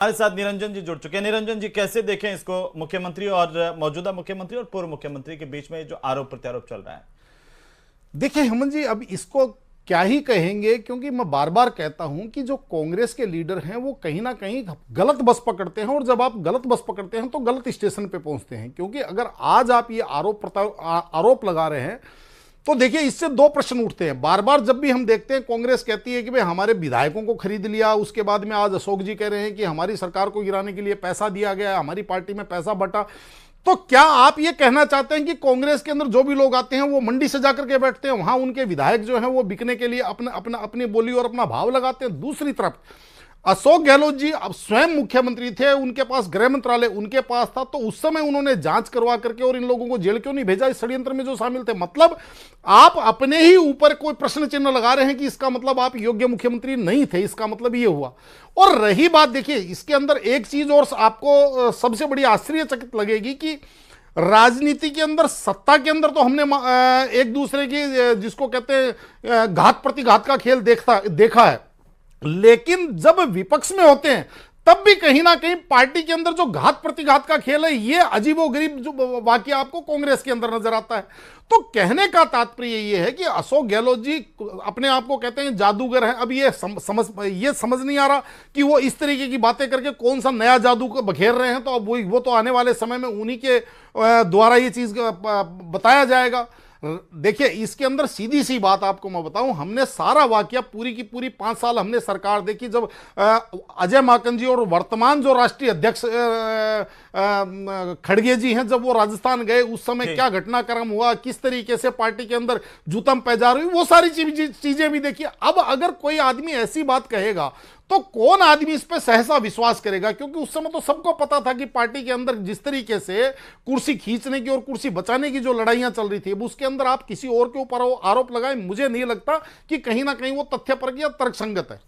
हमारे साथ निरंजन जी जुड़ चुके हैं। निरंजन जी, कैसे देखें इसको, मुख्यमंत्री और मौजूदा मुख्यमंत्री और पूर्व मुख्यमंत्री के बीच में जो आरोप प्रत्यारोप चल रहा है? देखिए हेमंत जी, अब इसको क्या ही कहेंगे, क्योंकि मैं बार बार कहता हूं कि जो कांग्रेस के लीडर हैं वो कहीं ना कहीं गलत बस पकड़ते हैं, और जब आप गलत बस पकड़ते हैं तो गलत स्टेशन पे पहुंचते हैं। क्योंकि अगर आज आप ये आरोप लगा रहे हैं तो देखिए, इससे दो प्रश्न उठते हैं। बार बार जब भी हम देखते हैं कांग्रेस कहती है कि भाई हमारे विधायकों को खरीद लिया, उसके बाद में आज अशोक जी कह रहे हैं कि हमारी सरकार को गिराने के लिए पैसा दिया गया, हमारी पार्टी में पैसा बटा। तो क्या आप ये कहना चाहते हैं कि कांग्रेस के अंदर जो भी लोग आते हैं वो मंडी से जाकर के बैठते हैं, वहां उनके विधायक जो हैं वो बिकने के लिए अपनी बोली और अपना भाव लगाते हैं? दूसरी तरफ अशोक गहलोत जी अब स्वयं मुख्यमंत्री थे, उनके पास गृह मंत्रालय उनके पास था, तो उस समय उन्होंने जांच करवा करके और इन लोगों को जेल क्यों नहीं भेजा इस षड्यंत्र में जो शामिल थे? मतलब आप अपने ही ऊपर कोई प्रश्न चिन्ह लगा रहे हैं कि इसका मतलब आप योग्य मुख्यमंत्री नहीं थे, इसका मतलब ये हुआ। और रही बात, देखिए इसके अंदर एक चीज और आपको सबसे बड़ी आश्चर्यचकित लगेगी कि राजनीति के अंदर, सत्ता के अंदर तो हमने एक दूसरे की जिसको कहते हैं घात प्रतिघात का खेल देखा है, लेकिन जब विपक्ष में होते हैं तब भी कहीं ना कहीं पार्टी के अंदर जो घात प्रतिघात का खेल है, ये अजीबोगरीब जो वाकया आपको कांग्रेस के अंदर नजर आता है। तो कहने का तात्पर्य ये है कि अशोक गहलोत जी अपने आप को कहते हैं जादूगर हैं। अब ये समझ नहीं आ रहा कि वो इस तरीके की बातें करके कौन सा नया जादू को बखेर रहे हैं। तो अब वो तो आने वाले समय में उन्हीं के द्वारा ये चीज बताया जाएगा। देखिए इसके अंदर सीधी सी बात आपको मैं बताऊं, हमने सारा वाकया पूरी की पूरी 5 साल हमने सरकार देखी। जब अजय माकन जी और वर्तमान जो राष्ट्रीय अध्यक्ष खड़गे जी हैं, जब वो राजस्थान गए उस समय क्या घटनाक्रम हुआ, किस तरीके से पार्टी के अंदर जूतम पैजार हुई, वो सारी चीजें भी देखिए। अब अगर कोई आदमी ऐसी बात कहेगा तो कौन आदमी इस पे सहसा विश्वास करेगा? क्योंकि उस समय तो सबको पता था कि पार्टी के अंदर जिस तरीके से कुर्सी खींचने की और कुर्सी बचाने की जो लड़ाइयां चल रही थी, अब उसके अंदर आप किसी और के ऊपर आरोप लगाएं, मुझे नहीं लगता कि कहीं ना कहीं वो तथ्यपरक या तर्कसंगत है।